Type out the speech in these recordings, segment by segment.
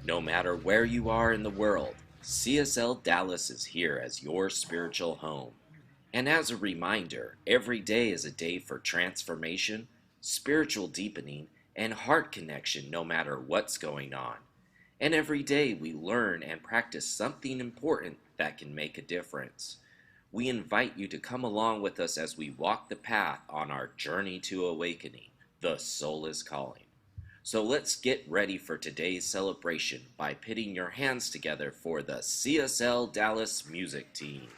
No matter where you are in the world, CSL Dallas is here as your spiritual home. And as a reminder, every day is a day for transformation, spiritual deepening, and heart connection no matter what's going on. And every day we learn and practice something important that can make a difference. We invite you to come along with us as we walk the path on our journey to awakening. The soul is calling. So let's get ready for today's celebration by pitting your hands together for the CSL Dallas Music Team.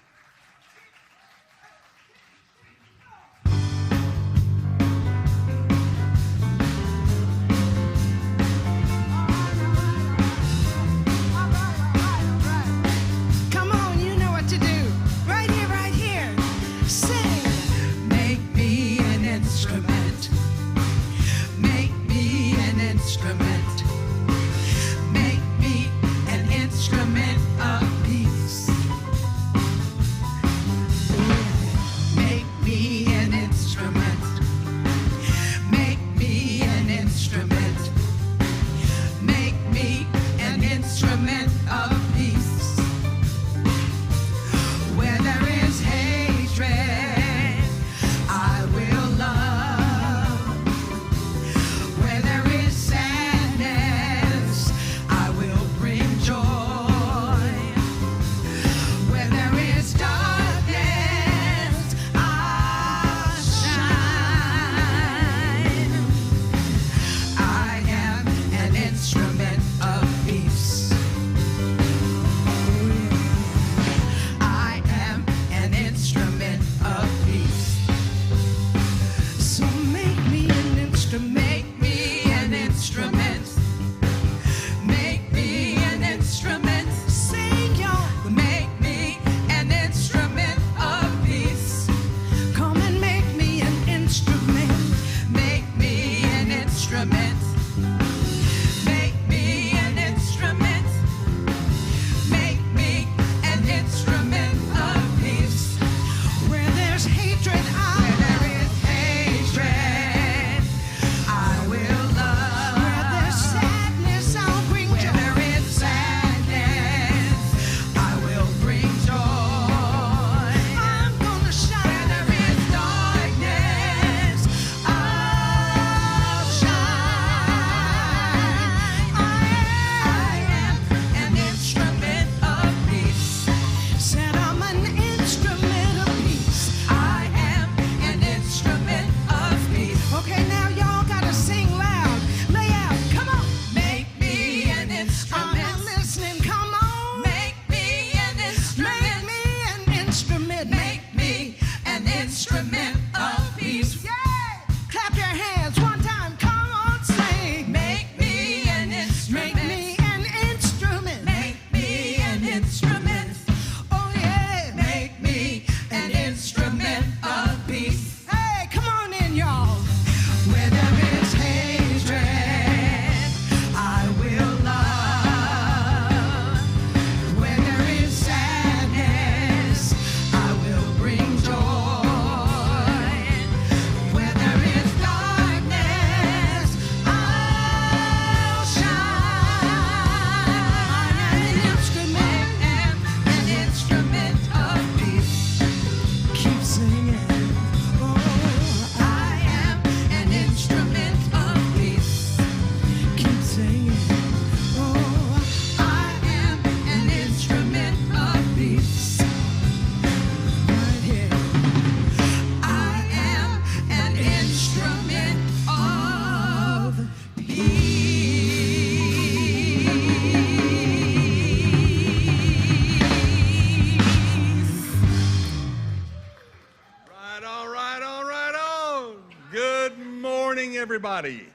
Everybody,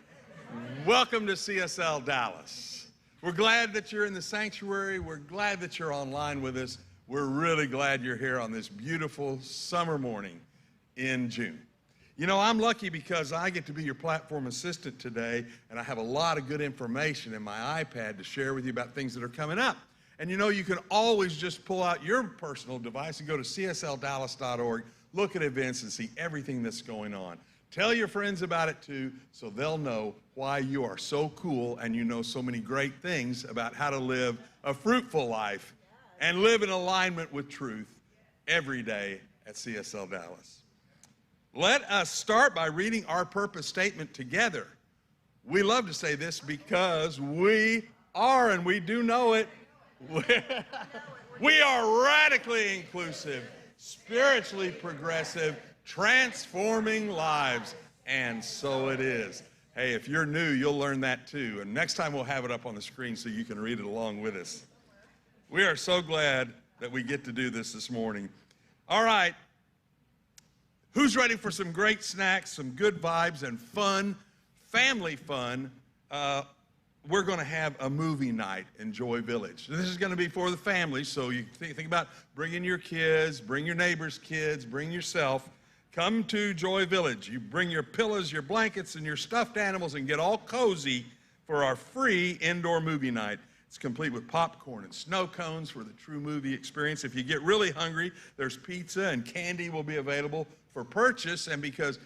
welcome to CSL Dallas. We're glad that you're in the sanctuary. We're glad that you're online with us. We're really glad you're here on this beautiful summer morning in June. You know, I'm lucky because I get to be your platform assistant today, and I have a lot of good information in my iPad to share with you about things that are coming up. And you know, you can always just pull out your personal device and go to csldallas.org, look at events and see everything that's going on. Tell your friends about it too, so they'll know why you are so cool and you know so many great things about how to live a fruitful life and live in alignment with truth every day at CSL Dallas. Let us start by reading our purpose statement together. We love to say this because we are, and we do know it, we are radically inclusive, spiritually progressive, transforming lives, and so it is. Hey, if you're new, you'll learn that too, and next time we'll have it up on the screen so you can read it along with us. We are so glad that we get to do this morning. All right, who's ready for some great snacks, some good vibes, and fun, family fun? We're going to have a movie night in Joy Village. This is going to be for the family, so you think about bringing your kids, bring your neighbors' kids, bring yourself. Come to Joy Village. You bring your pillows, your blankets, and your stuffed animals and get all cozy for our free indoor movie night. It's complete with popcorn and snow cones for the true movie experience. If you get really hungry, there's pizza and candy will be available for purchase, and because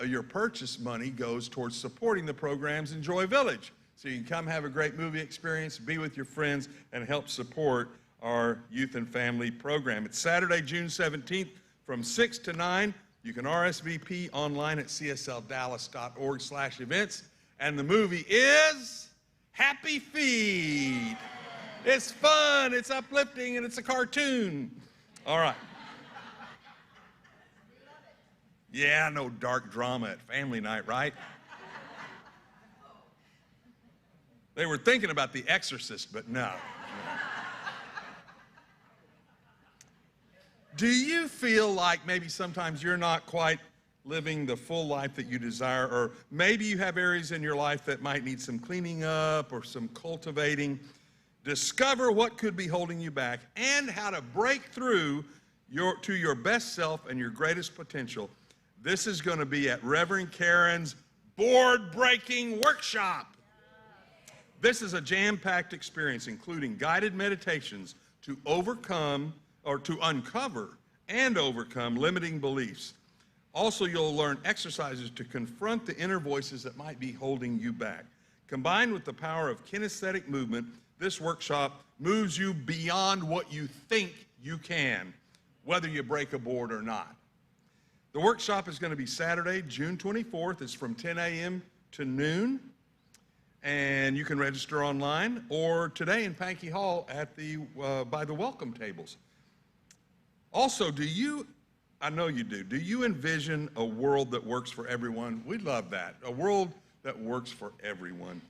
your purchase money goes towards supporting the programs in Joy Village. So you can come have a great movie experience, be with your friends, and help support our youth and family program. It's Saturday, June 17th from 6 to 9. You can RSVP online at csldallas.org/events. And the movie is Happy Feet. It's fun, it's uplifting, and it's a cartoon. All right. Yeah, no dark drama at family night, right? They were thinking about The Exorcist, but no. Do you feel like maybe sometimes you're not quite living the full life that you desire, or maybe you have areas in your life that might need some cleaning up or some cultivating? Discover what could be holding you back and how to break through to your best self and your greatest potential. This is going to be at Reverend Karen's board-breaking workshop. This is a jam-packed experience, including guided meditations to overcome or to uncover and overcome limiting beliefs. Also, you'll learn exercises to confront the inner voices that might be holding you back. Combined with the power of kinesthetic movement, this workshop moves you beyond what you think you can, whether you break a board or not. The workshop is going to be Saturday, June 24th. It's from 10 a.m. to noon. And you can register online or today in Pankey Hall at by the welcome tables. Also, I know you do you envision a world that works for everyone? We love that, a world that works for everyone.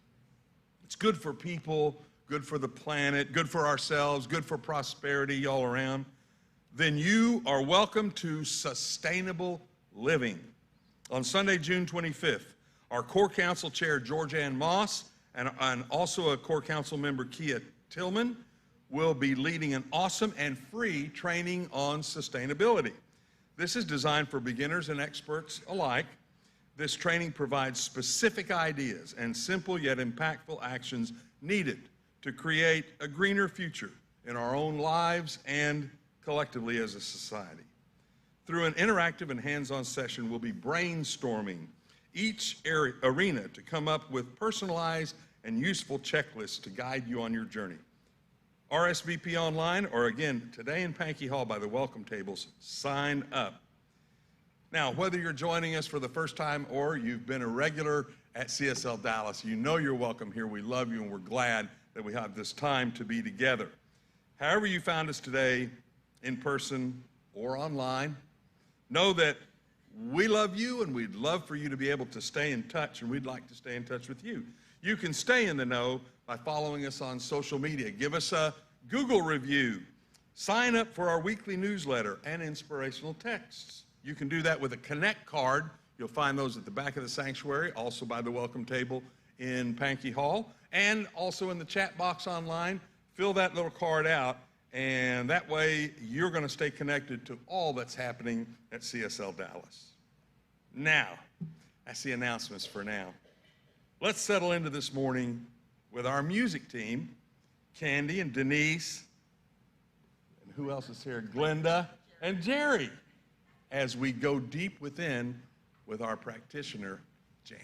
It's good for people, good for the planet, good for ourselves, good for prosperity all around. Then you are welcome to Sustainable Living. On Sunday, June 25th, our core council chair, Georgianne Moss, and also a core council member, Kia Tillman, will be leading an awesome and free training on sustainability. This is designed for beginners and experts alike. This training provides specific ideas and simple yet impactful actions needed to create a greener future in our own lives and collectively as a society. Through an interactive and hands-on session, we'll be brainstorming each arena to come up with personalized and useful checklists to guide you on your journey. RSVP online, or again, today in Pankey Hall by the welcome tables, sign up. Now, whether you're joining us for the first time or you've been a regular at CSL Dallas, you know you're welcome here. We love you and we're glad that we have this time to be together. However you found us today, in person or online, know that we love you and we'd love for you to be able to stay in touch, and we'd like to stay in touch with you. You can stay in the know by following us on social media. Give us a Google review. Sign up for our weekly newsletter and inspirational texts. You can do that with a Connect card. You'll find those at the back of the sanctuary, also by the welcome table in Pankey Hall, and also in the chat box online. Fill that little card out, and that way you're going to stay connected to all that's happening at CSL Dallas. Now, that's the announcements for now. Let's settle into this morning with our music team, Candy and Denise, and who else is here? Glenda and Jerry, as we go deep within with our practitioner, Jan.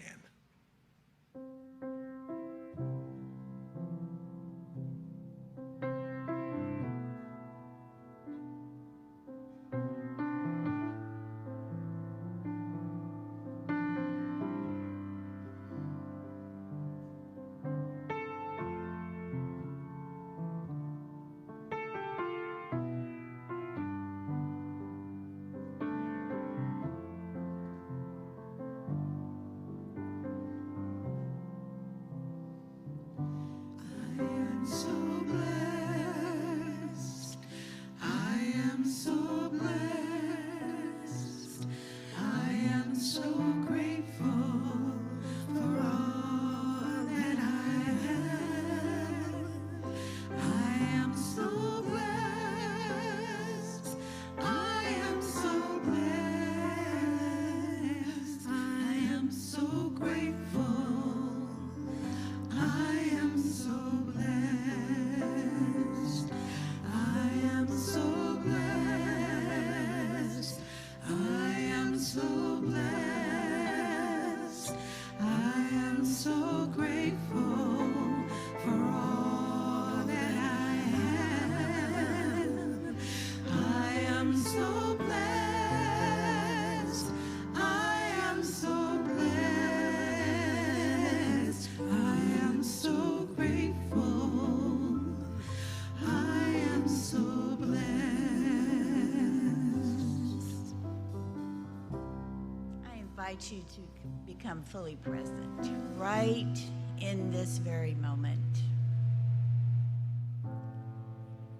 invite you to become fully present right in this very moment.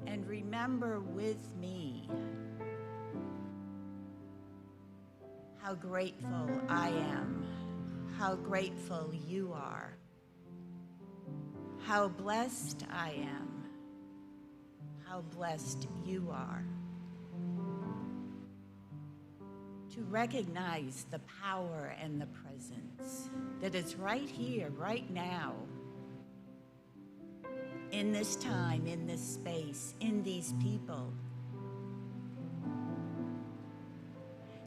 And remember with me how grateful I am, how grateful you are, how blessed I am, how blessed you are. To recognize the power and the presence that is right here, right now, in this time, in this space, in these people,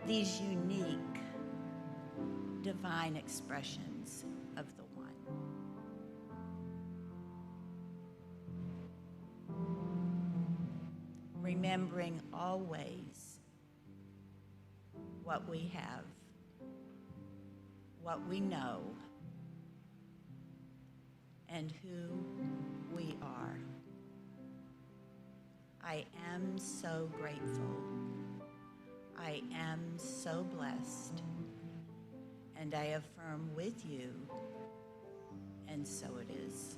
these unique divine expressions of the One. Remembering always what we have, what we know, and who we are. I am so grateful. I am so blessed. And I affirm with you, and so it is.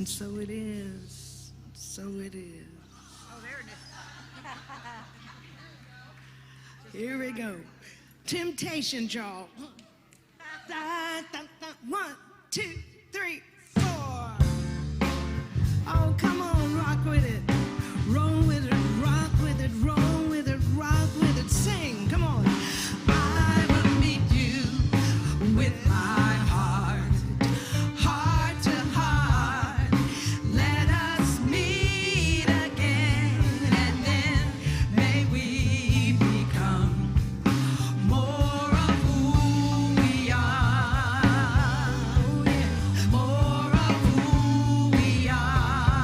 So it is. So it is. Oh, there it is. Here we go. Temptation, y'all. 1, 2, 3, 4. Oh, come on, rock with it. Roll with it, rock with it, roll with it, rock with it. Sing, come on. I will meet you with my heart, heart to heart. Let us meet again, and then may we become more of who we are, more of who we are.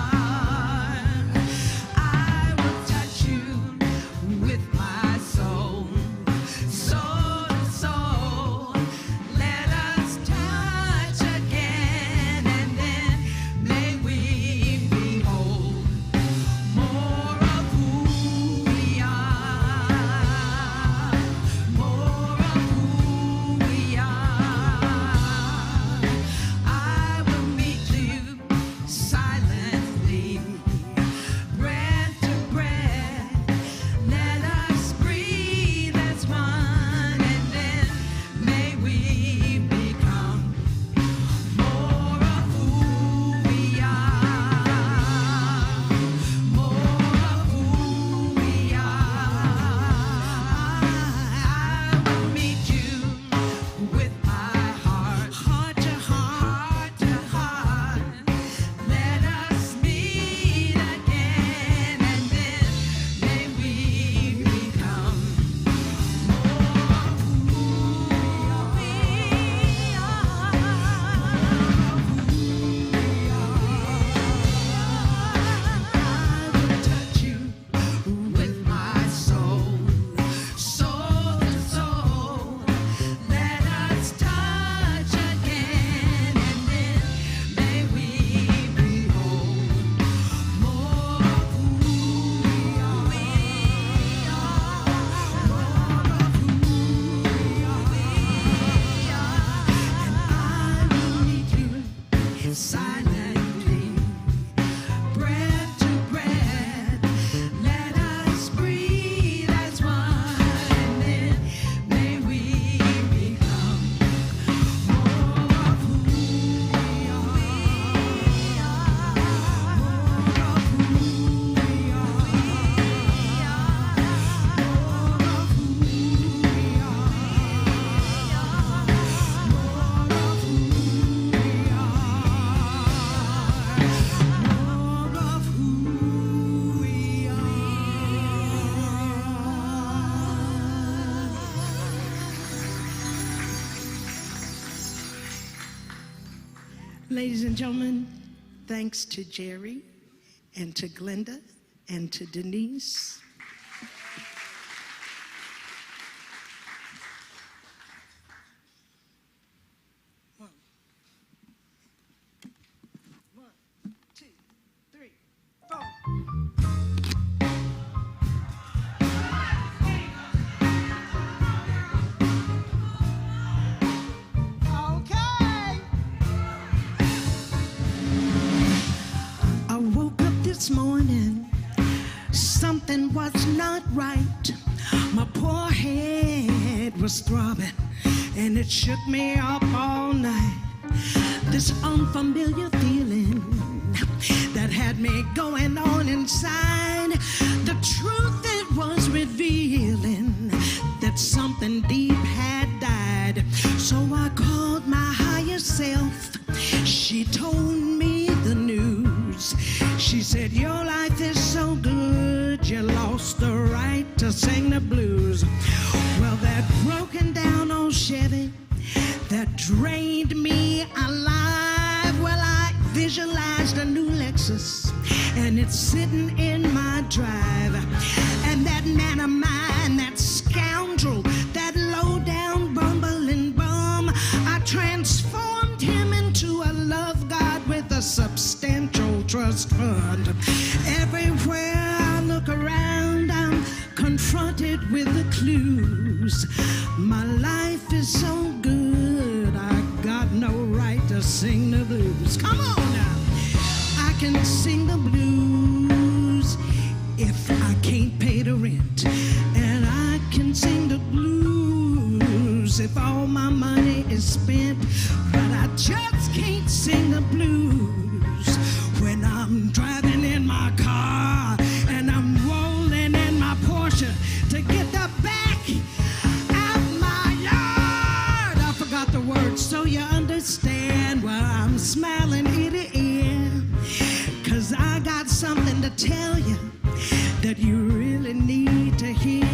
Ladies and gentlemen, thanks to Jerry and to Glenda and to Denise. One, 2, 3, 4. I woke up this morning, something was not right. My poor head was throbbing, and it shook me up all night. This unfamiliar feeling that had me going on inside. The truth it was revealing that something deep had died. So I called my higher self. She told me the news. She said, your life is so good, you lost the right to sing the blues. Well, that broken down old Chevy that drained me alive. Well, I visualized a new Lexus, and it's sitting in my drive. And that man of mine, that scoundrel, that low-down bumbling bum, I transformed him into a love god with a substantial trust fund. Everywhere I look around, I'm confronted with the clues. My life is so good, I got no right to sing the blues. Come on now. I can sing the blues if I can't pay the rent. And I can sing the blues if all my money is spent. But I just can't sing the blues when I'm driving in my car and I'm rolling in my Porsche to get the back out my yard. I forgot the words, so you understand why I'm smiling ear to ear. 'Cause I got something to tell you that you really need to hear.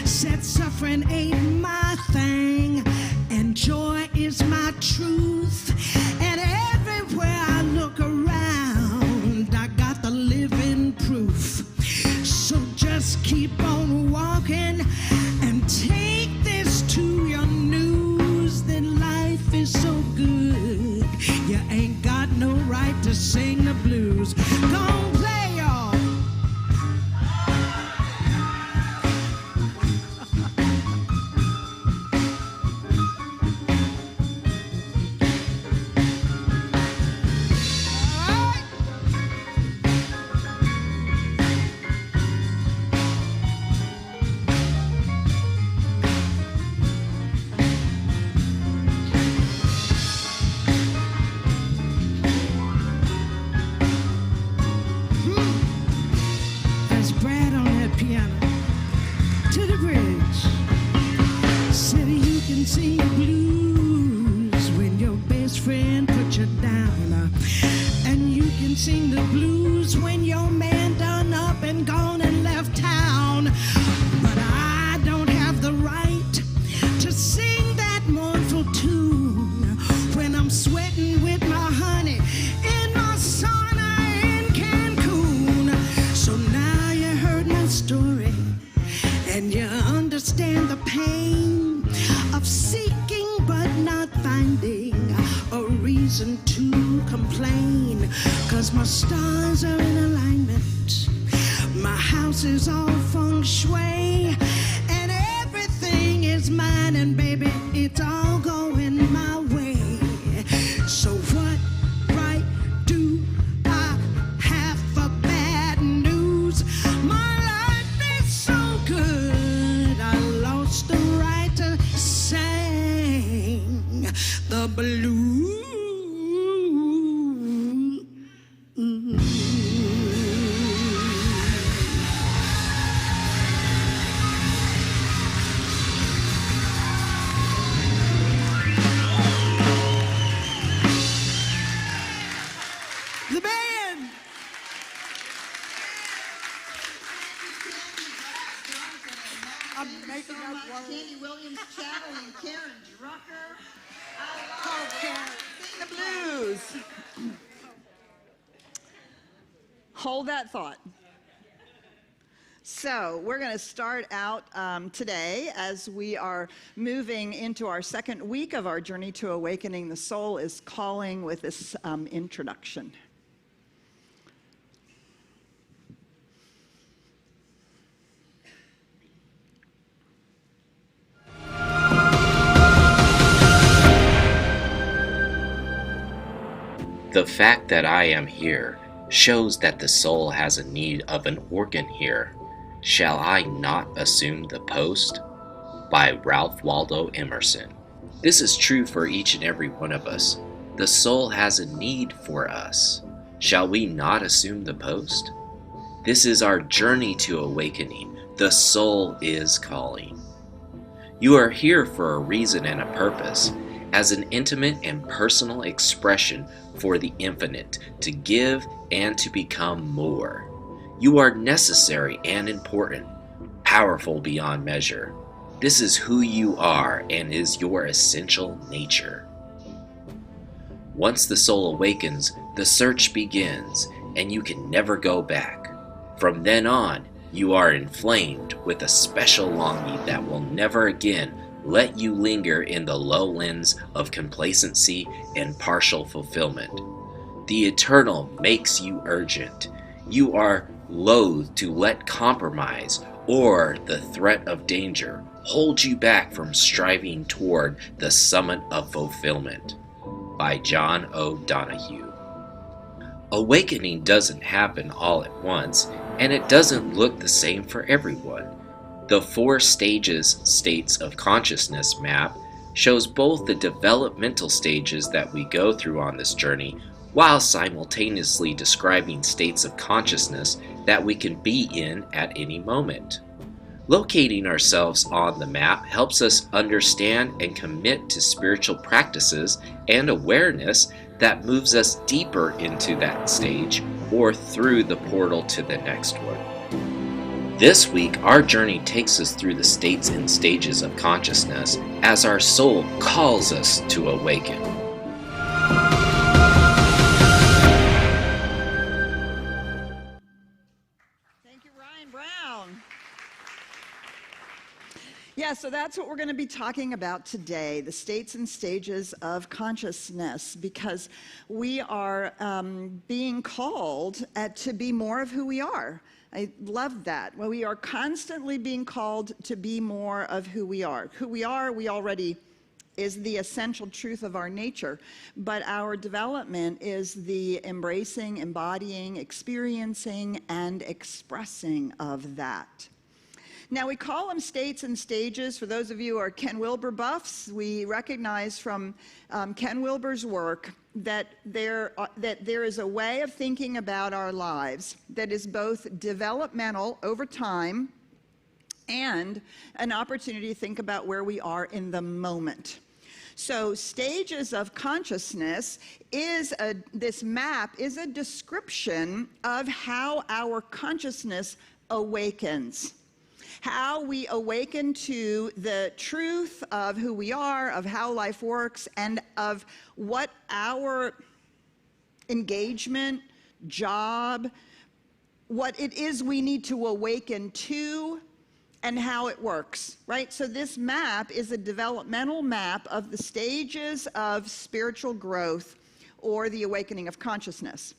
Said suffering ain't my thing, and joy is my truth. And everywhere I look around, I got the living proof. So just keep on walking and take this to your news. Then life is so good, you ain't got no right to sing the blues. Go on, play, y'all. There's Brad on that piano. To the bridge. Said you can sing the blues when your best friend put you down. And you can sing the blues when your man done up and gone and left town. But I don't have the right to sing that mournful tune when I'm sweating with my honey in my sauna in Cancun. So now you heard my story, and you understand the pain of seeking but not finding a reason to complain. 'Cause my stars are in alignment, my house is all feng shui, and everything is mine, and baby, it's all going my way. So what right do I have for bad news? My life is so good, I lost the right to sing the blues. The band. I'm making up words. Candy Williams, Chattel, and Karen Drucker. Called Karen. Sing the blues. Hold that thought. So we're going to start out today as we are moving into our second week of our journey to awakening the soul is calling with this introduction. The fact that I am here shows that the soul has a need of an organ here. Shall I not assume the post? By Ralph Waldo Emerson. This is true for each and every one of us. The soul has a need for us. Shall we not assume the post? This is our journey to awakening. The soul is calling. You are here for a reason and a purpose, as an intimate and personal expression for the infinite, to give and to become more. You are necessary and important, powerful beyond measure. This is who you are and is your essential nature. Once the soul awakens, the search begins, and you can never go back. From then on, you are inflamed with a special longing that will never again let you linger in the lowlands of complacency and partial fulfillment. The eternal makes you urgent. You are loath to let compromise or the threat of danger hold you back from striving toward the summit of fulfillment. By John O. Donahue. Awakening doesn't happen all at once, and it doesn't look the same for everyone. The 4 states of consciousness map shows both the developmental stages that we go through on this journey, while simultaneously describing states of consciousness that we can be in at any moment. Locating ourselves on the map helps us understand and commit to spiritual practices and awareness that moves us deeper into that stage or through the portal to the next one. This week, our journey takes us through the states and stages of consciousness as our soul calls us to awaken. Thank you, Ryan Brown. Yeah, so that's what we're going to be talking about today, the states and stages of consciousness, because we are being called to be more of who we are. I love that. Well, we are constantly being called to be more of who we are. Who we are, we already is the essential truth of our nature, but our development is the embracing, embodying, experiencing, and expressing of that. Now, we call them states and stages. For those of you who are Ken Wilber buffs, we recognize from Ken Wilber's work that there is a way of thinking about our lives that is both developmental over time and an opportunity to think about where we are in the moment. So stages of consciousness this map is a description of how our consciousness awakens. How we awaken to the truth of who we are, of how life works, and of what our engagement, job, what it is we need to awaken to, and how it works, right? So this map is a developmental map of the stages of spiritual growth or the awakening of consciousness.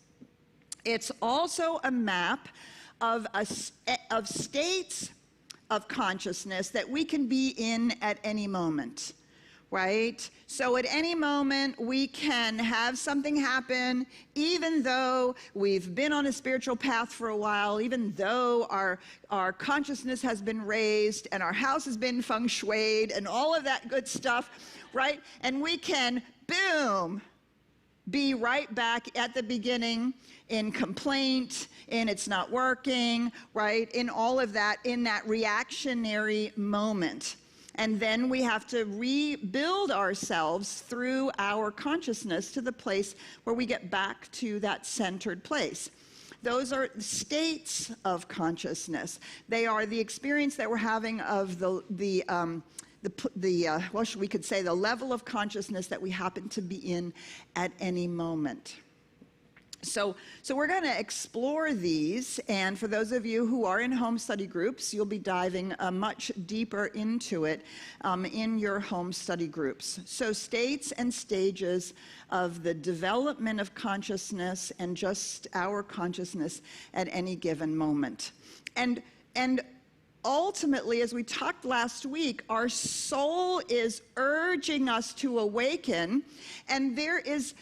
It's also a map of states of consciousness that we can be in at any moment, right? So at any moment we can have something happen, even though we've been on a spiritual path for a while, even though our consciousness has been raised and our house has been feng shuied and all of that good stuff, right? And we can, boom, be right back at the beginning in complaint, in it's not working, right? In all of that, in that reactionary moment. And then we have to rebuild ourselves through our consciousness to the place where we get back to that centered place. Those are states of consciousness. They are the experience that we're having of we could say the level of consciousness that we happen to be in at any moment. So we're going to explore these, and for those of you who are in home study groups, you'll be diving much deeper into it in your home study groups. So states and stages of the development of consciousness and just our consciousness at any given moment. And ultimately, as we talked last week, our soul is urging us to awaken, and there is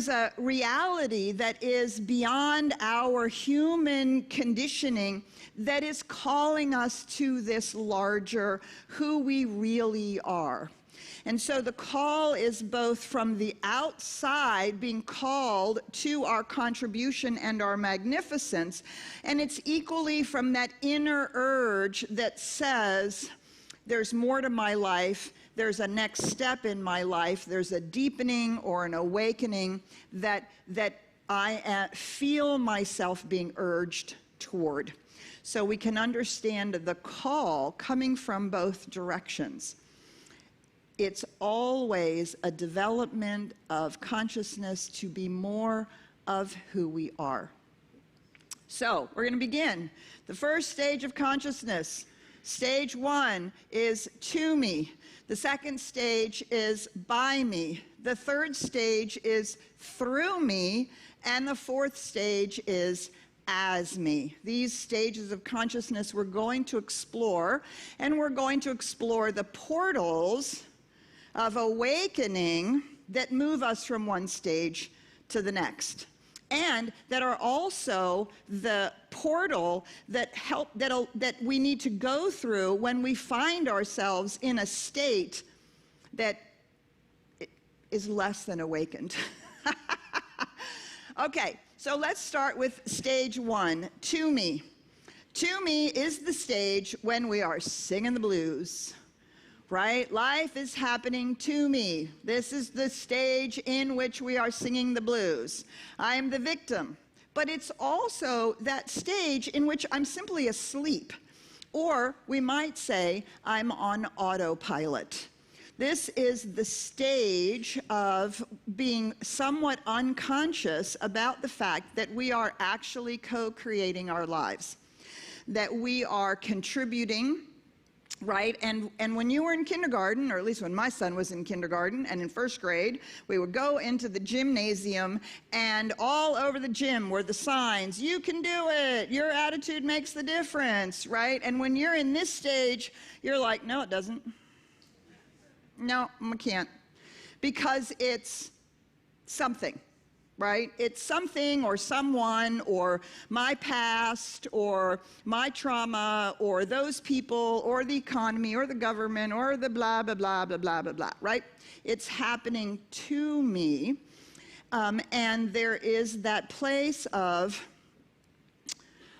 a reality that is beyond our human conditioning that is calling us to this larger who we really are. And so the call is both from the outside, being called to our contribution and our magnificence, and it's equally from that inner urge that says, there's more to my life, there's a next step in my life, there's a deepening or an awakening that I feel myself being urged toward. So we can understand the call coming from both directions. It's always a development of consciousness to be more of who we are. So we're going to begin. The first stage of consciousness, stage 1, is to me. The second stage is by me. The third stage is through me. And the fourth stage is as me. These stages of consciousness we're going to explore, and we're going to explore the portals of awakening that move us from one stage to the next, and that are also the portal that that we need to go through when we find ourselves in a state that is less than awakened. Okay, so let's start with stage 1, to me. To me is the stage when we are singing the blues. Right? Life is happening to me. This is the stage in which we are singing the blues. I am the victim. But it's also that stage in which I'm simply asleep. Or we might say I'm on autopilot. This is the stage of being somewhat unconscious about the fact that we are actually co-creating our lives, that we are contributing. Right, and when you were in kindergarten, or at least when my son was in kindergarten and in first grade, we would go into the gymnasium, and all over the gym were the signs, you can do it, your attitude makes the difference, right? And when you're in this stage, you're like, no, it doesn't. No, I can't. Because it's something. Right? It's something or someone or my past or my trauma or those people or the economy or the government or the blah, blah, blah, blah, blah, blah, blah, right? It's happening to me. And there is that place of,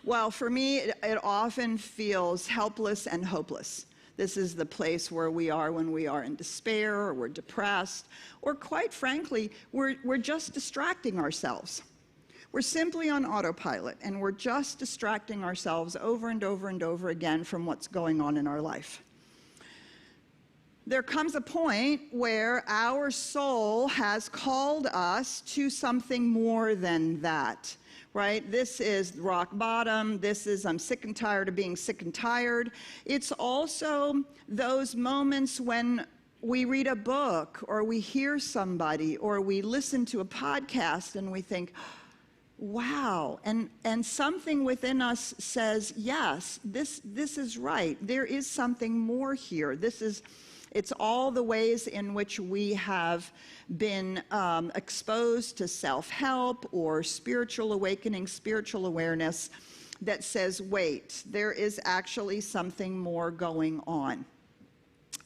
well, for me, it often feels helpless and hopeless. This is the place where we are when we are in despair or we're depressed, or quite frankly, we're just distracting ourselves. We're simply on autopilot, and we're just distracting ourselves over and over and over again from what's going on in our life. There comes a point where our soul has called us to something more than that. Right? This is rock bottom. This is I'm sick and tired of being sick and tired. It's also those moments when we read a book or we hear somebody or we listen to a podcast and we think, wow, and something within us says, yes, this is right. There is something more here. It's all the ways in which we have been exposed to self-help or spiritual awakening, spiritual awareness that says, wait, there is actually something more going on.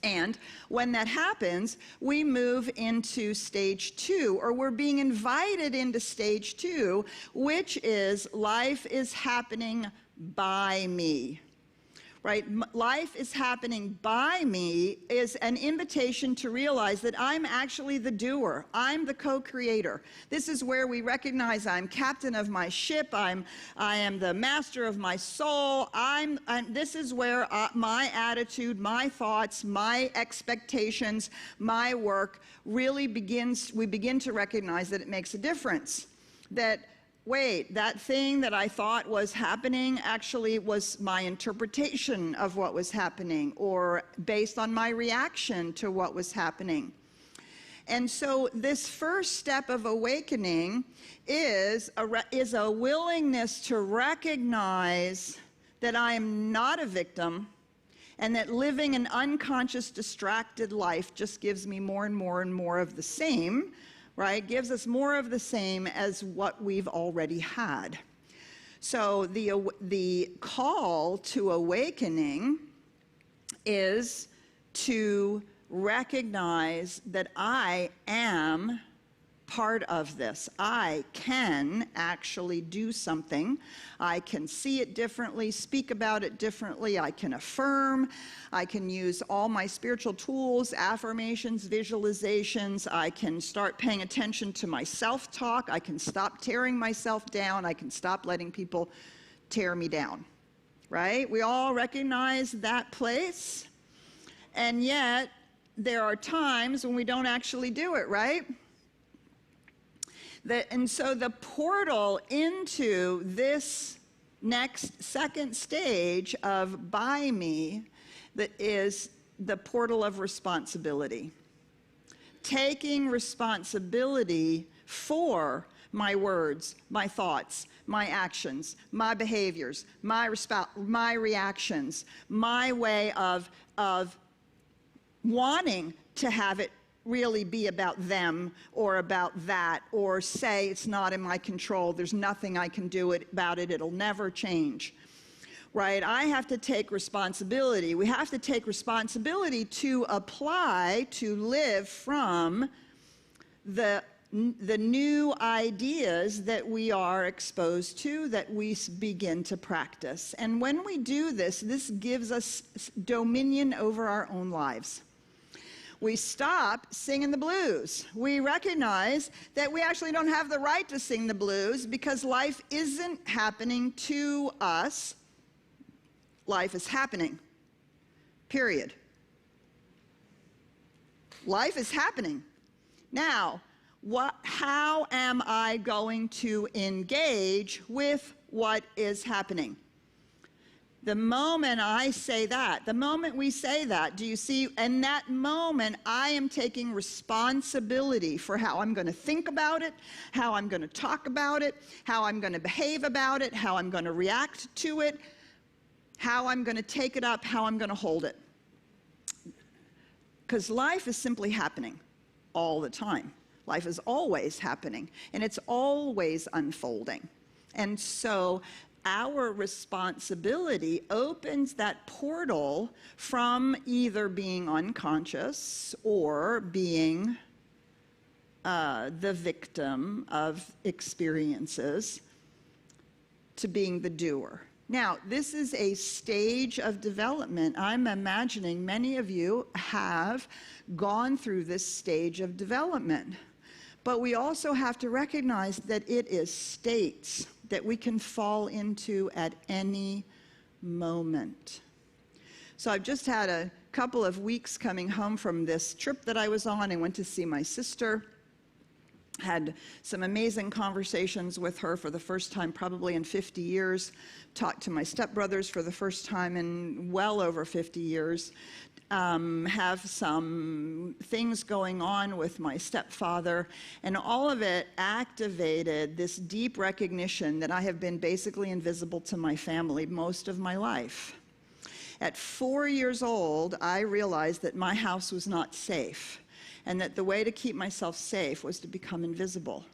And when that happens, we move into stage 2, or we're being invited into stage 2, which is life is happening by me. Right? Life is happening by me is an invitation to realize that I'm actually the doer. I'm the co-creator. This is where we recognize I'm captain of my ship. I am the master of my soul. This is where my attitude, my thoughts, my expectations, my work really begins. We begin to recognize that it makes a difference. That wait, that thing that I thought was happening actually was my interpretation of what was happening, or based on my reaction to what was happening. And so this first step of awakening is a willingness to recognize that I am not a victim, and that living an unconscious, distracted life just gives me more and more and more of the same, right? Gives us more of the same as what we've already had. So the call to awakening is to recognize that I am part of this. I can actually do something. I can see it differently, speak about it differently. I can affirm. I can use all my spiritual tools, affirmations, visualizations. I can start paying attention to my self-talk. I can stop tearing myself down. I can stop letting people tear me down, right? We all recognize that place. And yet, there are times when we don't actually do it, right? And so the portal into this second stage of by me, that is the portal of responsibility. Taking responsibility for my words, my thoughts, my actions, my behaviors, my reactions, my way of wanting to have it really be about them or about that, or say it's not in my control, there's nothing I can do about it, it'll never change, right? I have to take responsibility. We have to take responsibility to apply, to live from the new ideas that we are exposed to, that we begin to practice. And when we do this, this gives us dominion over our own lives. We stop singing the blues. We recognize that we actually don't have the right to sing the blues because life isn't happening to us. Life is happening. Period. Life is happening. Now, how am I going to engage with what is happening? The moment I say that, the moment we say that, do you see, in that moment, I am taking responsibility for how I'm going to think about it, how I'm going to talk about it, how I'm going to behave about it, how I'm going to react to it, how I'm going to take it up, how I'm going to hold it. Because life is simply happening all the time. Life is always happening, and it's always unfolding. And so our responsibility opens that portal from either being unconscious or being the victim of experiences to being the doer. Now, this is a stage of development. I'm imagining many of you have gone through this stage of development. But we also have to recognize that it is states that we can fall into at any moment. So I've just had a couple of weeks coming home from this trip that I was on. I went to see my sister, had some amazing conversations with her for the first time probably in 50 years, talked to my stepbrothers for the first time in well over 50 years, have some things going on with my stepfather, and all of it activated this deep recognition that I have been basically invisible to my family most of my life. At 4 years old, I realized that my house was not safe, and that the way to keep myself safe was to become invisible.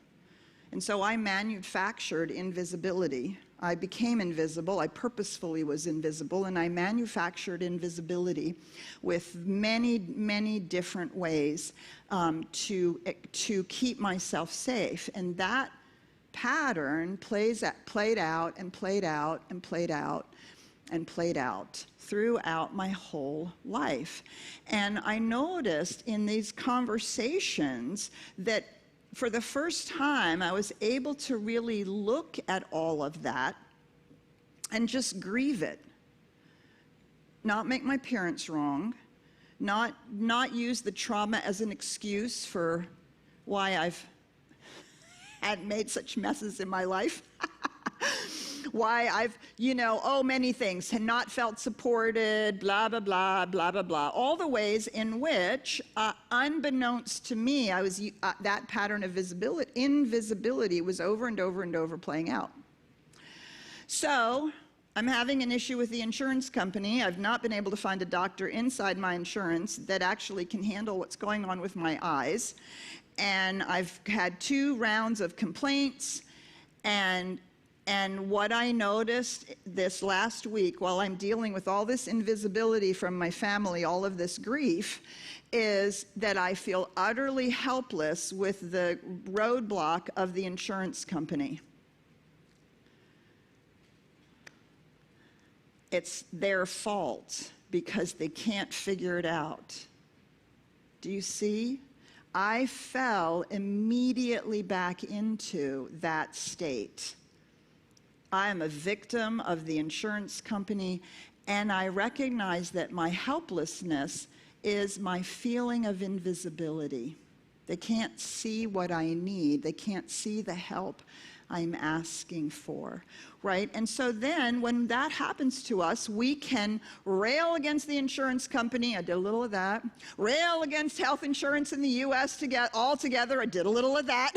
And so I manufactured invisibility. I became invisible. I purposefully was invisible, and I manufactured invisibility with many, many different ways to keep myself safe. And that pattern played out and played out and played out and played out throughout my whole life. And I noticed in these conversations that for the first time, I was able to really look at all of that and just grieve it. Not make my parents wrong, not use the trauma as an excuse for why I've hadn't made such messes in my life. Why I've, many things, had not felt supported, blah, blah, blah, blah, blah, blah. All the ways in which, unbeknownst to me, I was that pattern of invisibility was over and over and over playing out. So I'm having an issue with the insurance company. I've not been able to find a doctor inside my insurance that actually can handle what's going on with my eyes. And I've had 2 rounds of complaints, and what I noticed this last week while I'm dealing with all this invisibility from my family, all of this grief, is that I feel utterly helpless with the roadblock of the insurance company. It's their fault because they can't figure it out. Do you see? I fell immediately back into that state. I am a victim of the insurance company, and I recognize that my helplessness is my feeling of invisibility. They can't see what I need. They can't see the help I'm asking for, right? And so then when that happens to us, we can rail against the insurance company. I did a little of that. Rail against health insurance in the U.S. all together. I did a little of that.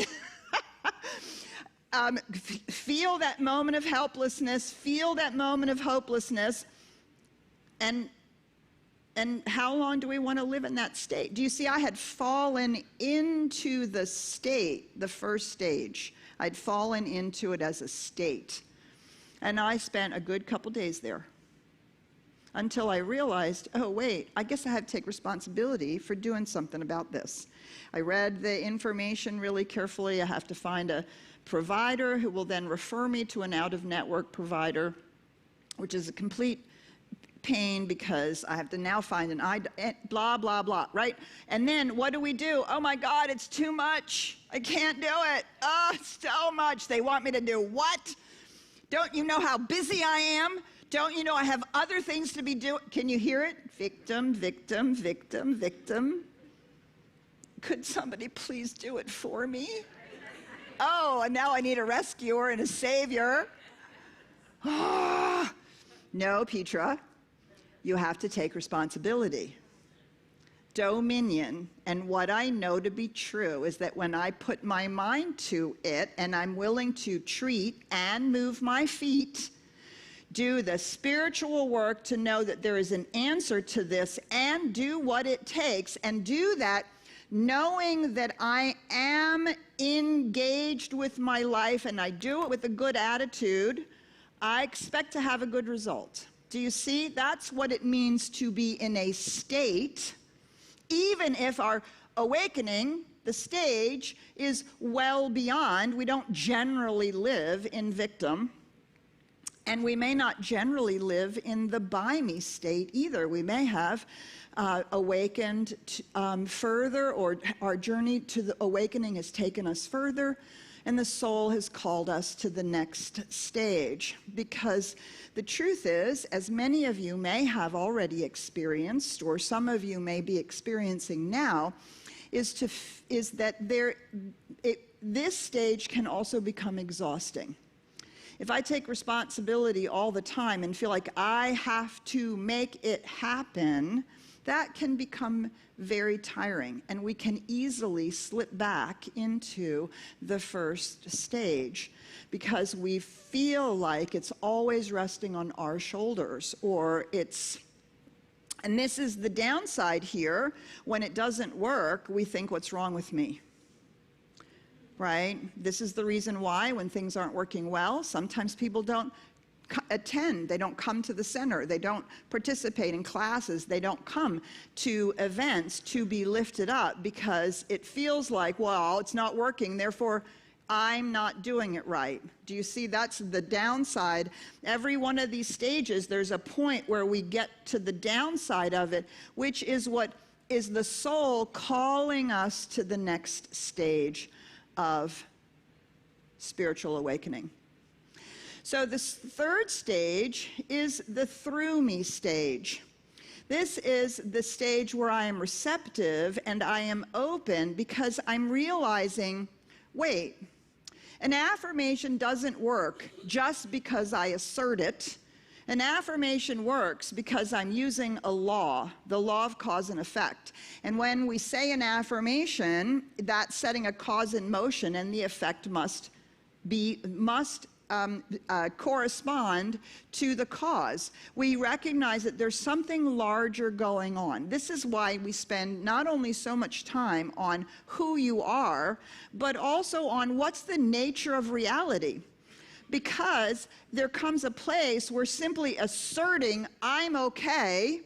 Feel that moment of helplessness, feel that moment of hopelessness, and how long do we want to live in that state? Do you see, I had fallen into the state, the first stage. I'd fallen into it as a state. And I spent a good couple days there until I realized, oh wait, I guess I have to take responsibility for doing something about this. I read the information really carefully. I have to find a provider who will then refer me to an out-of-network provider, which is a complete pain because I have to now find blah, blah, blah, right? And then what do? Oh my God, it's too much. I can't do it. Oh, it's so much. They want me to do what? Don't you know how busy I am? Don't you know I have other things to be doing? Can you hear it? Victim, victim, victim, victim. Could somebody please do it for me? Oh, and now I need a rescuer and a savior. No, Petra, you have to take responsibility. Dominion, and what I know to be true is that when I put my mind to it and I'm willing to treat and move my feet, do the spiritual work to know that there is an answer to this and do what it takes, and do that knowing that I am engaged with my life and I do it with a good attitude, I expect to have a good result. Do you see? That's what it means to be in a state, even if our awakening, the stage, is well beyond. We don't generally live in victim, and we may not generally live in the by me state either. We may have awakened further, or our journey to the awakening has taken us further, and the soul has called us to the next stage. Because the truth is, as many of you may have already experienced, or some of you may be experiencing now, is that this stage can also become exhausting. If I take responsibility all the time and feel like I have to make it happen, that can become very tiring, and we can easily slip back into the first stage because we feel like it's always resting on our shoulders, and this is the downside here. When it doesn't work, we think, what's wrong with me? Right? This is the reason why when things aren't working well, sometimes people don't attend, they don't come to the center, they don't participate in classes, they don't come to events to be lifted up because it feels like, well, it's not working, therefore I'm not doing it right. Do you see? That's the downside. Every one of these stages, there's a point where we get to the downside of it, which is what is the soul calling us to the next stage of spiritual awakening. So this third stage is the through me stage. This is the stage where I am receptive and I am open because I'm realizing, wait, An affirmation doesn't work just because I assert it. An affirmation works because I'm using a law, the law of cause and effect. And when we say an affirmation, that's setting a cause in motion, and the effect must correspond to the cause. We recognize that there's something larger going on. This is why we spend not only so much time on who you are, but also on what's the nature of reality. Because there comes a place where simply asserting I'm okay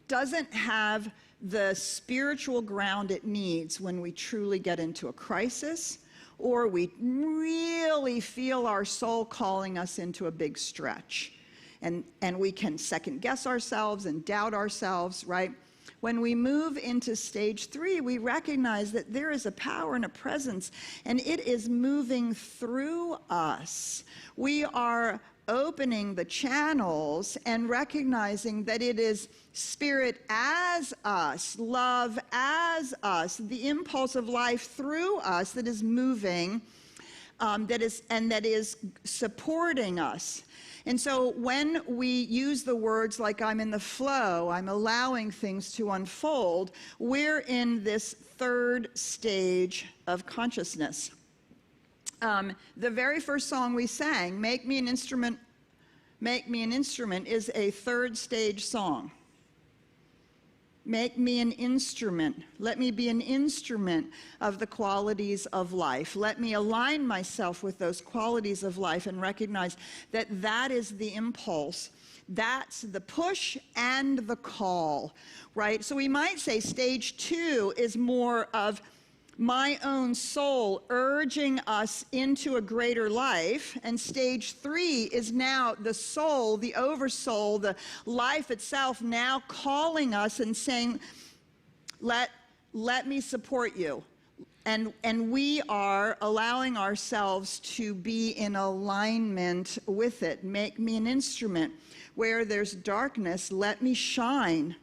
doesn't have the spiritual ground it needs when we truly get into a crisis, or we really feel our soul calling us into a big stretch. And we can second guess ourselves and doubt ourselves, right? When we move into stage 3, we recognize that there is a power and a presence, and it is moving through us. We are opening the channels and recognizing that it is spirit as us, love as us, the impulse of life through us that is moving, that is supporting us. And so when we use the words like I'm in the flow, I'm allowing things to unfold, we're in this third stage of consciousness. The very first song we sang, Make Me an Instrument, is a third stage song. Make me an instrument. Let me be an instrument of the qualities of life. Let me align myself with those qualities of life and recognize that that is the impulse. That's the push and the call, right? So we might say stage 2 is more of my own soul urging us into a greater life, and stage 3 is now the soul, the oversoul, the life itself now calling us and saying, let me support you. And we are allowing ourselves to be in alignment with it. Make me an instrument. Where there's darkness, let me shine,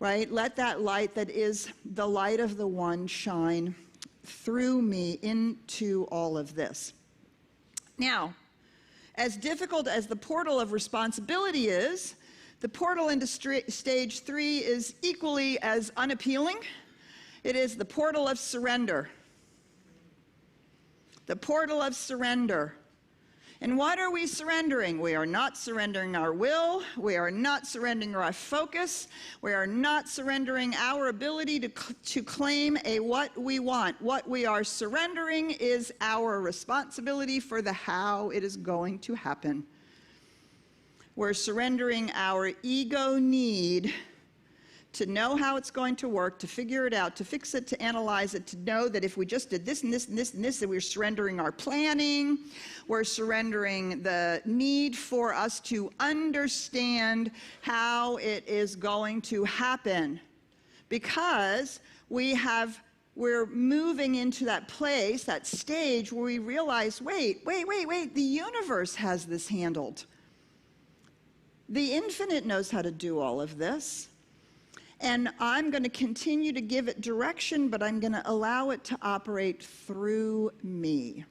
right? Let that light that is the light of the one shine through me into all of this. Now, as difficult as the portal of responsibility is, the portal into stage 3 is equally as unappealing. It is the portal of surrender. The portal of surrender. And what are we surrendering? We are not surrendering our will. We are not surrendering our focus. We are not surrendering our ability to claim what we want. What we are surrendering is our responsibility for the how it is going to happen. We're surrendering our ego need to know how it's going to work, to figure it out, to fix it, to analyze it, to know that if we just did this and this and this and this, that we're surrendering our planning, we're surrendering the need for us to understand how it is going to happen. Because we're moving into that place, that stage where we realize, wait, the universe has this handled. The infinite knows how to do all of this. And I'm going to continue to give it direction, but I'm going to allow it to operate through me.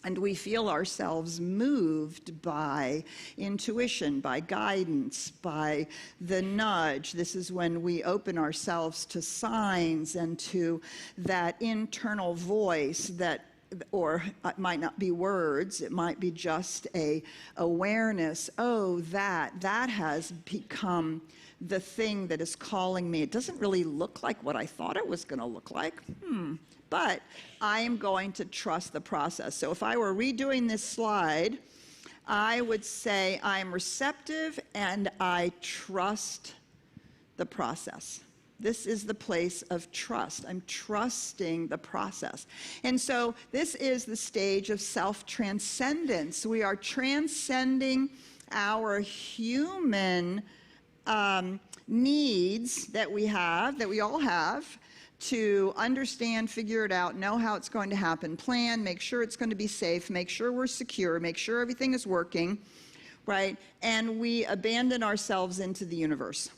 And we feel ourselves moved by intuition, by guidance, by the nudge. This is when we open ourselves to signs and to that internal voice that, or it might not be words, it might be just a awareness. Oh, that has become the thing that is calling me. It doesn't really look like what I thought it was going to look like. But I am going to trust the process. So if I were redoing this slide, I would say I'm receptive and I trust the process. This is the place of trust. I'm trusting the process. And so this is the stage of self-transcendence. We are transcending our human needs that we all have, to understand, figure it out, know how it's going to happen, plan, make sure it's going to be safe, make sure we're secure, make sure everything is working, right? And we abandon ourselves into the universe.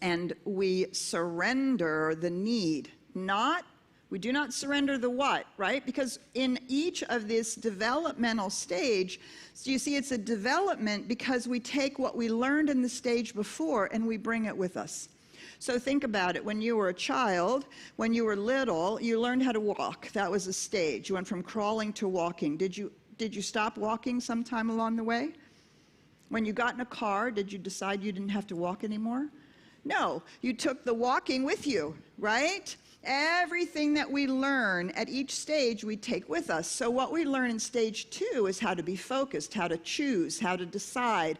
And we surrender the need, not We do not surrender the what, right? Because in each of this developmental stage, so you see it's a development because we take what we learned in the stage before and we bring it with us. So think about it. When you were a child, when you were little, you learned how to walk. That was a stage. You went from crawling to walking. Did you stop walking sometime along the way? When you got in a car, did you decide you didn't have to walk anymore? No, you took the walking with you, right? Everything that we learn at each stage we take with us. So what we learn in stage 2 is how to be focused, how to choose, how to decide,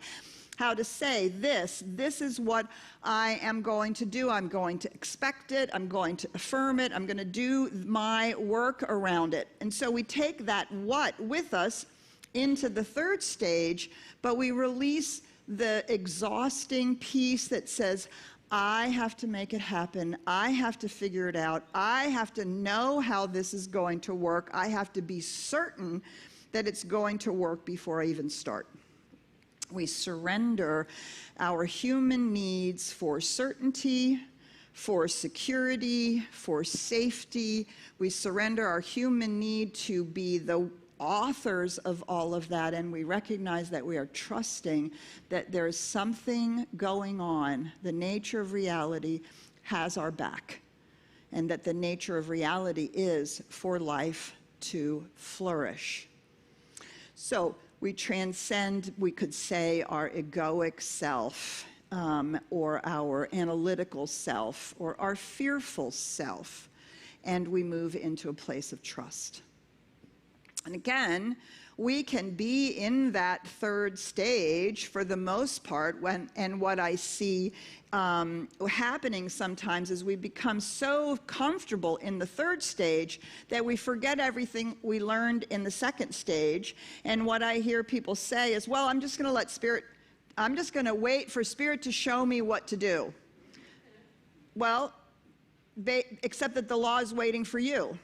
how to say this is what I am going to do. I'm going to expect it. I'm going to affirm it. I'm going to do my work around it. And so we take that what with us into the 3rd stage, but we release the exhausting piece that says, I have to make it happen. I have to figure it out. I have to know how this is going to work. I have to be certain that it's going to work before I even start. We surrender our human needs for certainty, for security, for safety. We surrender our human need to be the authors of all of that, and we recognize that we are trusting that there is something going on. The nature of reality has our back, and that the nature of reality is for life to flourish. So we transcend, we could say, our egoic self, or our analytical self, or our fearful self, and we move into a place of trust. And again, we can be in that 3rd stage for the most part, and what I see happening sometimes is we become so comfortable in the 3rd stage that we forget everything we learned in the 2nd stage. And what I hear people say is, well, I'm just going to wait for Spirit to show me what to do. Well, except that the law is waiting for you.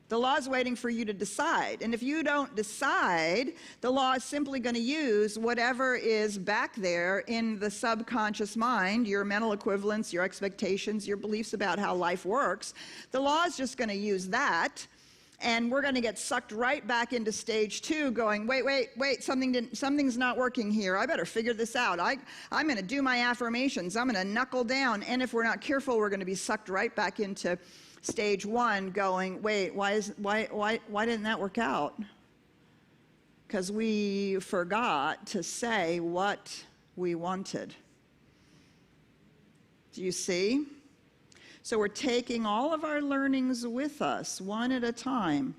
The law is waiting for you to decide. And if you don't decide, the law is simply going to use whatever is back there in the subconscious mind, your mental equivalents, your expectations, your beliefs about how life works. The law is just going to use that, and we're going to get sucked right back into stage 2 going, wait, something's not working here. I better figure this out. I'm going to do my affirmations. I'm going to knuckle down. And if we're not careful, we're going to be sucked right back into stage 1 going, wait, why didn't that work out? Because we forgot to say what we wanted. Do you see? So we're taking all of our learnings with us, one at a time.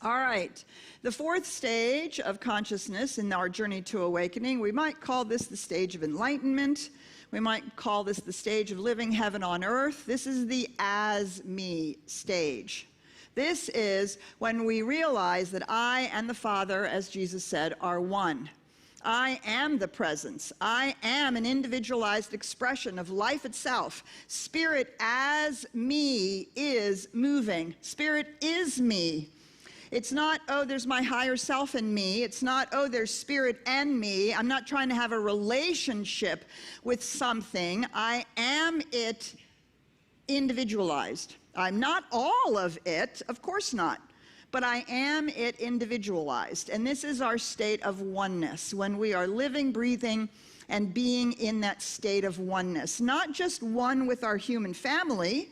All right, the 4th stage of consciousness in our journey to awakening, we might call this the stage of enlightenment. We might call this the stage of living heaven on earth. This is the as-me stage. This is when we realize that I and the Father, as Jesus said, are one. I am the presence. I am an individualized expression of life itself. Spirit as me is moving. Spirit is me. It's not, oh, there's my higher self in me. It's not, oh, there's spirit and me. I'm not trying to have a relationship with something. I am it individualized. I'm not all of it, of course not, but I am it individualized. And this is our state of oneness, when we are living, breathing, and being in that state of oneness. Not just one with our human family,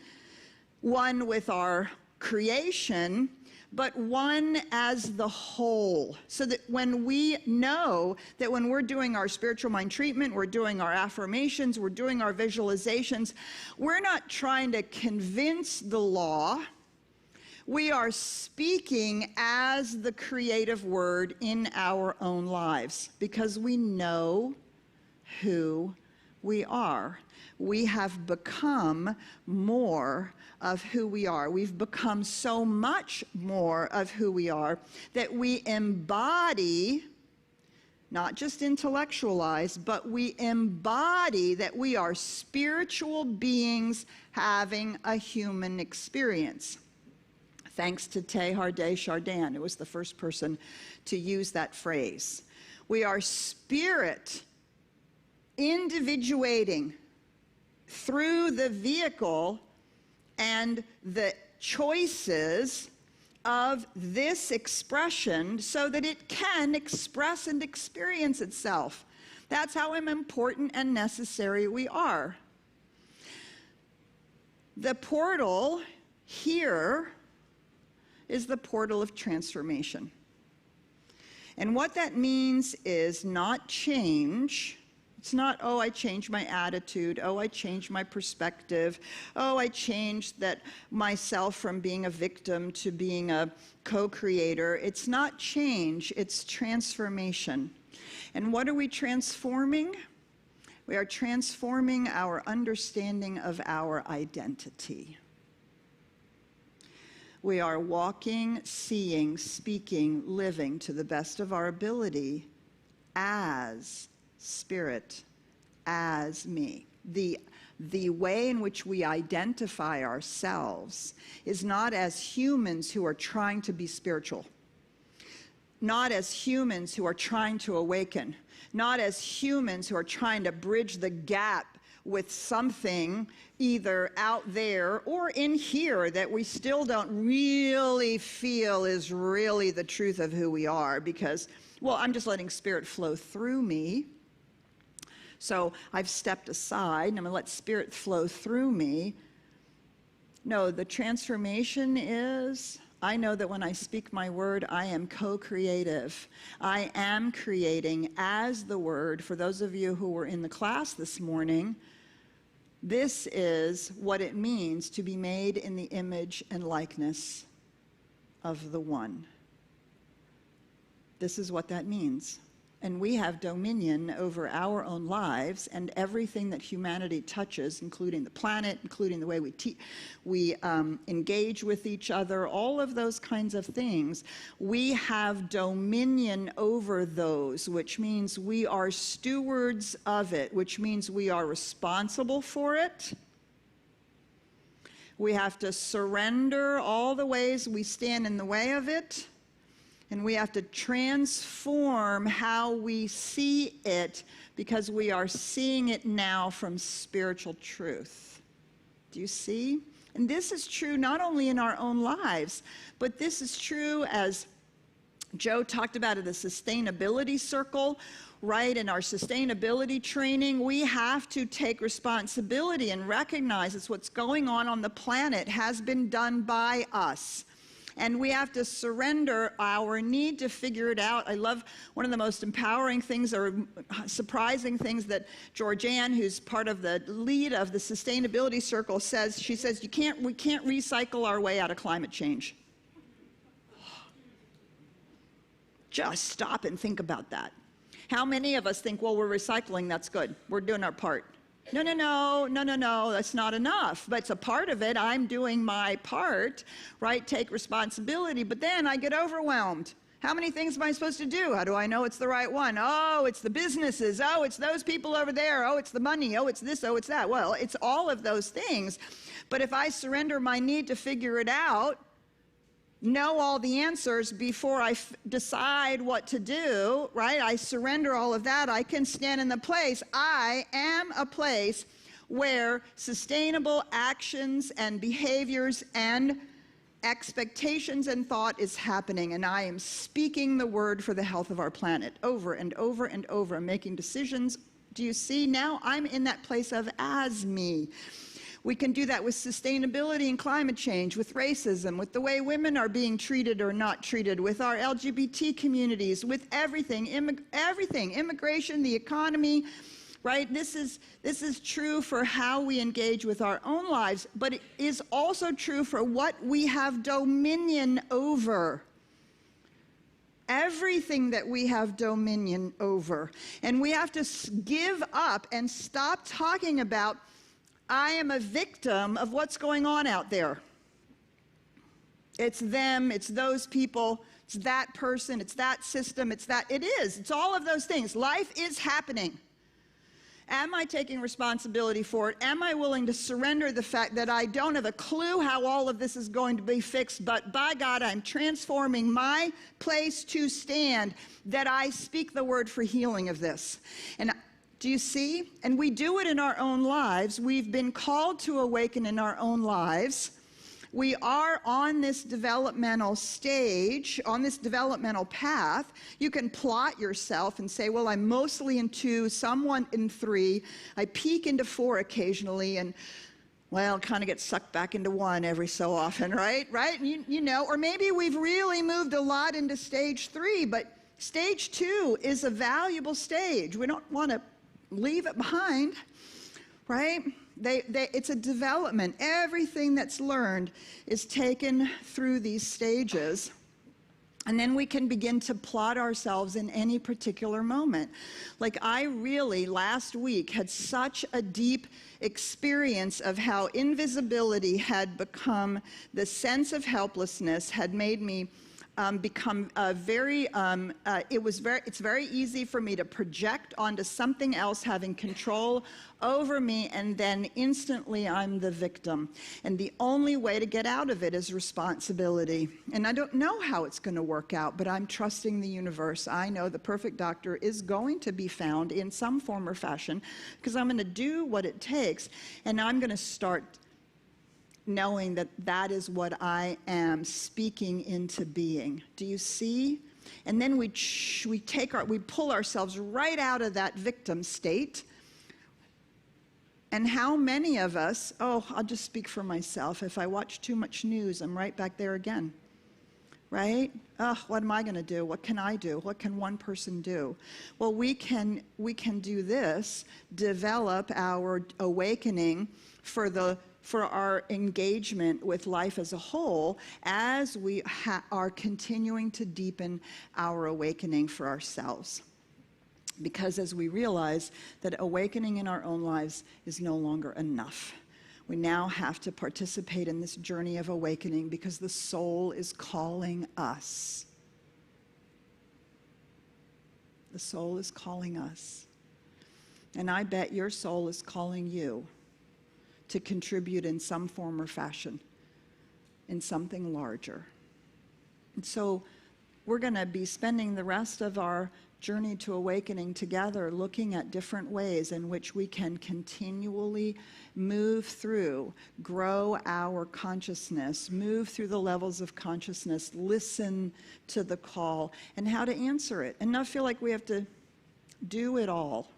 one with our creation, but one as the whole. So that when we know that when we're doing our spiritual mind treatment, we're doing our affirmations, we're doing our visualizations, we're not trying to convince the law. We are speaking as the creative word in our own lives because we know who we are. We have become more of who we are. We've become so much more of who we are that we embody, not just intellectualize, but we embody that we are spiritual beings having a human experience. Thanks to Teilhard de Chardin, who was the first person to use that phrase. We are spirit individuating through the vehicle and the choices of this expression so that it can express and experience itself. That's how important and necessary we are. The portal here is the portal of transformation. And what that means is not change. It's not, oh, I changed my attitude. Oh, I changed my perspective. Oh, I changed that myself from being a victim to being a co-creator. It's not change, it's transformation. And what are we transforming? We are transforming our understanding of our identity. We are walking, seeing, speaking, living to the best of our ability as Spirit, as me. The way in which we identify ourselves is not as humans who are trying to be spiritual, not as humans who are trying to awaken, not as humans who are trying to bridge the gap with something either out there or in here that we still don't really feel is really the truth of who we are, because, well, I'm just letting Spirit flow through me. So I've stepped aside and I'm going to let Spirit flow through me. No, the transformation is, I know that when I speak my word, I am co-creative. I am creating as the word. For those of you who were in the class this morning, this is what it means to be made in the image and likeness of the One. This is what that means. And we have dominion over our own lives and everything that humanity touches, including the planet, including the way we engage with each other, all of those kinds of things. We have dominion over those, which means we are stewards of it, which means we are responsible for it. We have to surrender all the ways we stand in the way of it. And we have to transform how we see it, because we are seeing it now from spiritual truth. Do you see? And this is true not only in our own lives, but this is true, as Joe talked about, at the sustainability circle, right? In our sustainability training, we have to take responsibility and recognize that what's going on the planet has been done by us. And we have to surrender our need to figure it out. I love one of the most empowering things or surprising things that Georgianne, who's part of the lead of the sustainability circle, says. She says, we can't recycle our way out of climate change. Just stop and think about that. How many of us think, well, we're recycling, that's good. We're doing our part. No, that's not enough. But it's a part of it. I'm doing my part, right? Take responsibility. But then I get overwhelmed. How many things am I supposed to do? How do I know it's the right one? Oh, it's the businesses. Oh, it's those people over there. Oh, it's the money. Oh, it's this. Oh, it's that. Well, it's all of those things. But if I surrender my need to figure it out, know all the answers before I decide what to do, right? I surrender all of that. I can stand in the place. I am a place where sustainable actions and behaviors and expectations and thought is happening, and I am speaking the word for the health of our planet over and over and over. I'm making decisions. Do you see? Now I'm in that place of as me. We can do that with sustainability and climate change, with racism, with the way women are being treated or not treated, with our LGBT communities, with everything, immigration, the economy, right? This is true for how we engage with our own lives, but it is also true for what we have dominion over. Everything that we have dominion over. And we have to give up and stop talking about, I am a victim of what's going on out there. It's them, it's those people, it's that person, it's that system, it's all of those things. Life is happening. Am I taking responsibility for it? Am I willing to surrender the fact that I don't have a clue how all of this is going to be fixed, but by God, I'm transforming my place to stand, that I speak the word for healing of this. And do you see? And we do it in our own lives. We've been called to awaken in our own lives. We are on this developmental stage, on this developmental path. You can plot yourself and say, well, I'm mostly in 2, somewhat in 3. I peek into 4 occasionally, and well, kind of get sucked back into 1 every so often, right? Right? You know, or maybe we've really moved a lot into stage 3, but stage 2 is a valuable stage. We don't want to leave it behind, right? It's a development. Everything that's learned is taken through these stages. And then we can begin to plot ourselves in any particular moment. Like I really, last week, had such a deep experience of how invisibility had become, the sense of helplessness had made me become it's very easy for me to project onto something else having control over me, and then instantly I'm the victim. And the only way to get out of it is responsibility. And I don't know how it's going to work out, but I'm trusting the universe. I know the perfect doctor is going to be found in some form or fashion, because I'm going to do what it takes, and I'm going to start knowing that that is what I am speaking into being. Do you see? And then we pull ourselves right out of that victim state. And how many of us, I'll just speak for myself. If I watch too much news, I'm right back there again. Right? What am I going to do? What can I do? What can one person do? Well, we can do this, develop our awakening for our engagement with life as a whole, as we are continuing to deepen our awakening for ourselves. Because as we realize that awakening in our own lives is no longer enough, we now have to participate in this journey of awakening because the soul is calling us. The soul is calling us. And I bet your soul is calling you to contribute in some form or fashion in something larger. And so we're going to be spending the rest of our journey to awakening together, looking at different ways in which we can continually move through, grow our consciousness, move through the levels of consciousness, listen to the call, and how to answer it, and not feel like we have to do it all.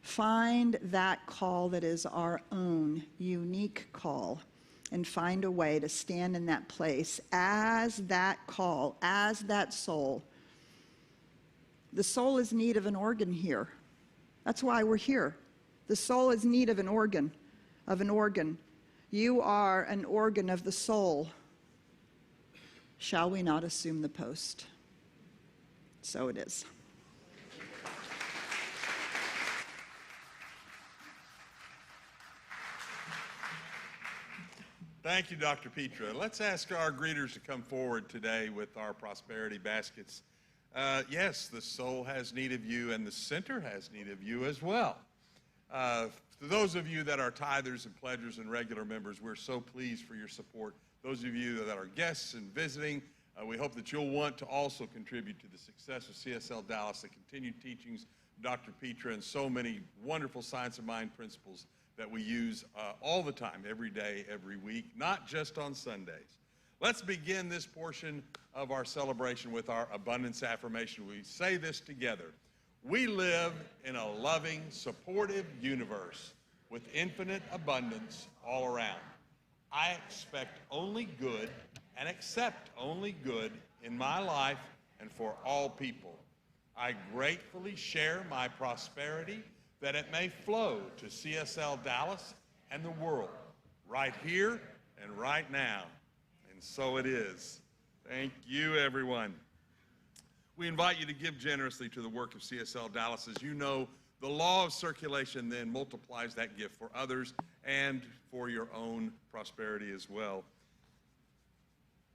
Find that call that is our own unique call, and find a way to stand in that place as that call, as that soul. The soul is in need of an organ here. That's why we're here. The soul is in need of an organ, You are an organ of the soul. Shall we not assume the post? So it is. Thank you, Dr. Petra. Let's ask our greeters to come forward today with our prosperity baskets. Yes, the soul has need of you, and the center has need of you as well. To those of you that are tithers and pledgers and regular members, we're so pleased for your support. Those of you that are guests and visiting, we hope that you'll want to also contribute to the success of CSL Dallas, the continued teachings of Dr. Petra, and so many wonderful science of mind principles that we use all the time, every day, every week, not just on Sundays. Let's begin this portion of our celebration with our abundance affirmation. We say this together. We live in a loving, supportive universe with infinite abundance all around. I expect only good and accept only good in my life and for all people. I gratefully share my prosperity that it may flow to CSL Dallas and the world, right here and right now. And so it is. Thank you, everyone. We invite you to give generously to the work of CSL Dallas. As you know, the law of circulation then multiplies that gift for others and for your own prosperity as well.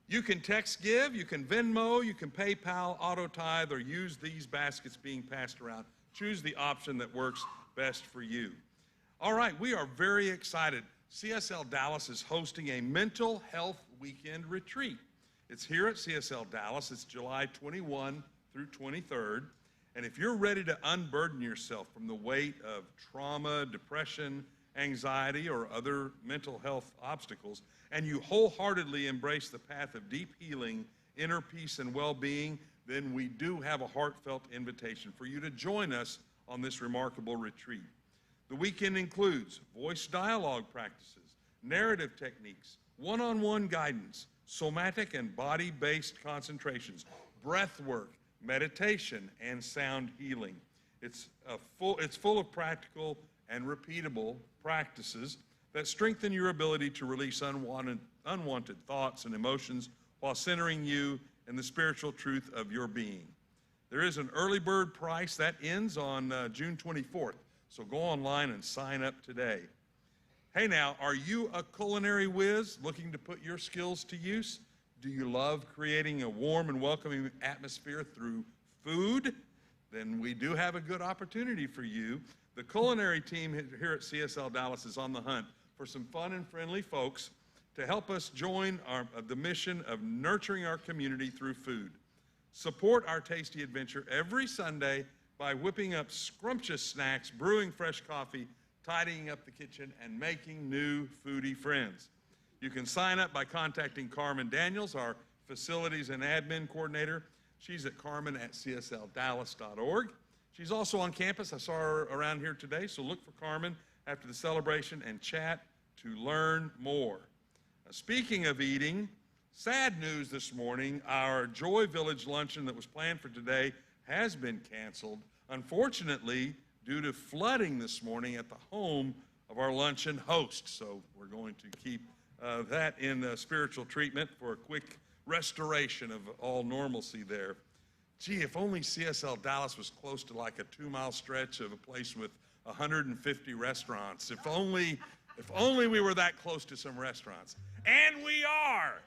You can text give, you can Venmo, you can PayPal, auto tithe, or use these baskets being passed around. Choose the option that works best for you. All right, we are very excited. CSL Dallas is hosting a mental health weekend retreat. It's here at CSL Dallas. It's July 21 through 23rd. And if you're ready to unburden yourself from the weight of trauma, depression, anxiety, or other mental health obstacles, and you wholeheartedly embrace the path of deep healing, inner peace, and well-being, then we do have a heartfelt invitation for you to join us on this remarkable retreat. The weekend includes voice dialogue practices, narrative techniques, one-on-one guidance, somatic and body-based concentrations, breath work, meditation, and sound healing. It's full of practical and repeatable practices that strengthen your ability to release unwanted thoughts and emotions while centering you in the spiritual truth of your being. There is an early bird price that ends on June 24th, so go online and sign up today. Hey now, are you a culinary whiz looking to put your skills to use? Do you love creating a warm and welcoming atmosphere through food? Then we do have a good opportunity for you. The culinary team here at CSL Dallas is on the hunt for some fun and friendly folks to help us join the mission of nurturing our community through food. Support our tasty adventure every Sunday by whipping up scrumptious snacks, brewing fresh coffee, tidying up the kitchen, and making new foodie friends. You can sign up by contacting Carmen Daniels, our facilities and admin coordinator. She's at carmen@csldallas.org. She's also on campus. I saw her around here today, so look for Carmen after the celebration and chat to learn more. Now, speaking of eating, sad news this morning, our Joy Village luncheon that was planned for today has been canceled, unfortunately, due to flooding this morning at the home of our luncheon host. So we're going to keep that in spiritual treatment for a quick restoration of all normalcy there. Gee, if only CSL Dallas was close to like a 2-mile stretch of a place with 150 restaurants. If only we were that close to some restaurants. And we are.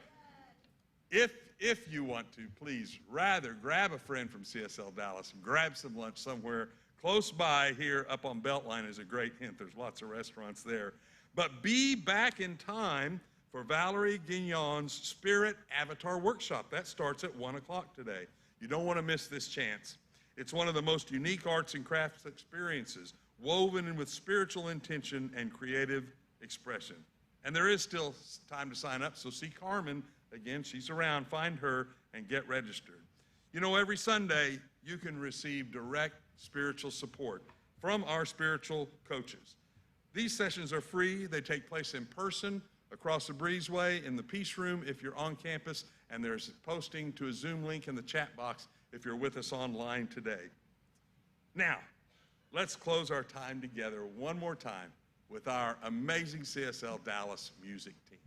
If you want to, please rather grab a friend from CSL Dallas and grab some lunch somewhere close by. Here up on Beltline is a great hint. There's lots of restaurants there. But be back in time for Valerie Guignon's Spirit Avatar Workshop. That starts at 1 o'clock today. You don't want to miss this chance. It's one of the most unique arts and crafts experiences, woven in with spiritual intention and creative expression. And there is still time to sign up, so see Carmen. Again, she's around. Find her and get registered. You know, every Sunday, you can receive direct spiritual support from our spiritual coaches. These sessions are free. They take place in person across the breezeway in the Peace Room if you're on campus, and there's posting to a Zoom link in the chat box if you're with us online today. Now, let's close our time together one more time with our amazing CSL Dallas music team.